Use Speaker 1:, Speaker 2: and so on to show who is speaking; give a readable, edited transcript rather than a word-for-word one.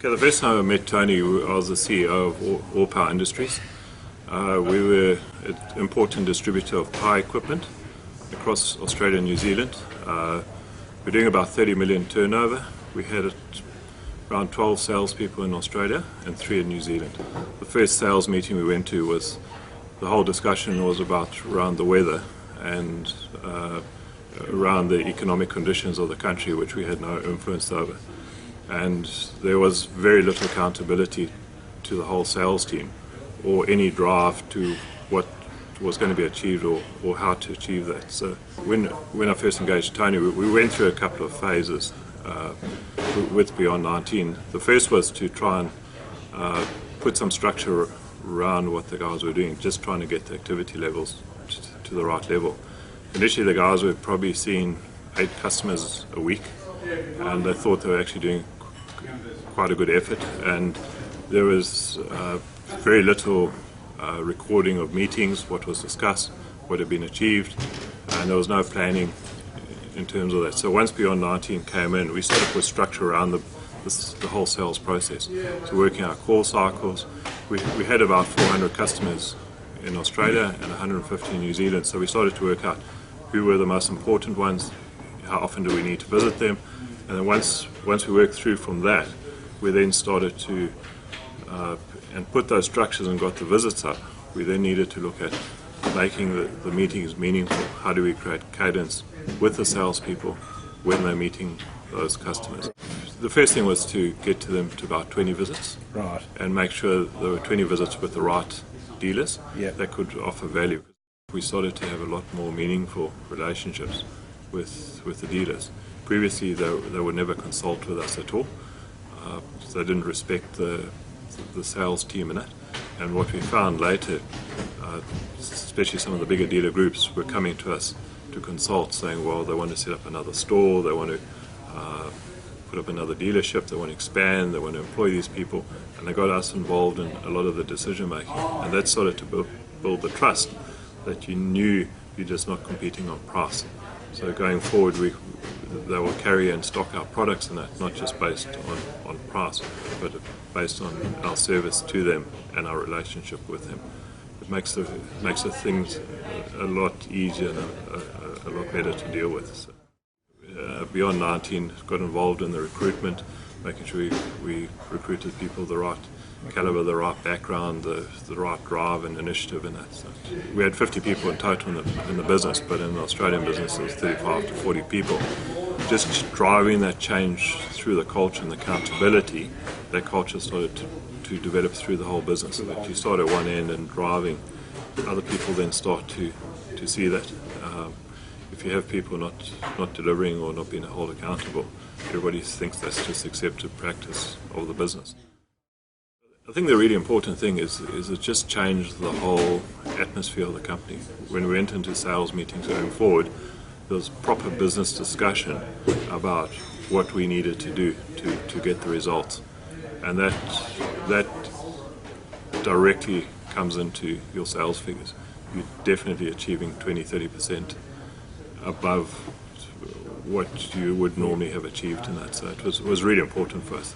Speaker 1: Okay, the first time I met Tony, I was the CEO of All Power Industries. We were an important distributor of power equipment across Australia and New Zealand. We're doing about 30 million turnover. We had around 12 salespeople in Australia and 3 in New Zealand. The first sales meeting we went to was, the whole discussion was around the weather and around the economic conditions of the country, which we had no influence over. And there was very little accountability to the whole sales team or any drive to what was going to be achieved or how to achieve that. So when I first engaged Tony, we went through a couple of phases with Beyond 19. The first was to try and put some structure around what the guys were doing, just trying to get the activity levels to the right level. Initially the guys were probably seeing 8 customers a week, and they thought they were actually doing quite a good effort, and there was very little recording of meetings, what was discussed, what had been achieved, and there was no planning in terms of that. So once Beyond 19 came in, we started to put structure around the whole sales process. So working our call cycles, we had about 400 customers in Australia and 150 in New Zealand, so we started to work out who were the most important ones, how often do we need to visit them, and then once we worked through from that, we then started to and put those structures and got the visits up. We then needed to look at making the meetings meaningful. How do we create cadence with the salespeople when they're meeting those customers? The first thing was to get to them to about 20 visits,
Speaker 2: right,
Speaker 1: and make sure there were 20 visits with the right dealers that could offer value. We started to have a lot more meaningful relationships with the dealers. Previously they would never consult with us at all. So they didn't respect the sales team in it. And what we found later, especially some of the bigger dealer groups were coming to us to consult, saying, well, they want to set up another store, they want to put up another dealership, they want to expand, they want to employ these people, and they got us involved in a lot of the decision making. And that started to build the trust that you knew you're just not competing on price. So going forward, they will carry and stock our products, and that not just based on price, but based on our service to them and our relationship with them. It makes the things a lot easier and a lot better to deal with. So, Beyond 19 got involved in the recruitment, making sure we recruited people the right caliber, the right background, the right drive and initiative in that. So we had 50 people in total in the business, but in the Australian business it was 35 to 40 people. Just driving that change through the culture and the accountability, that culture started to develop through the whole business. But you start at one end and driving, other people then start to see that. If you have people not delivering or not being held accountable, everybody thinks that's just accepted practice of the business. I think the really important thing is it just changed the whole atmosphere of the company. When we went into sales meetings going forward, there was proper business discussion about what we needed to do to get the results. And that directly comes into your sales figures. You're definitely achieving 20-30% above what you would normally have achieved in that. So it was really important for us.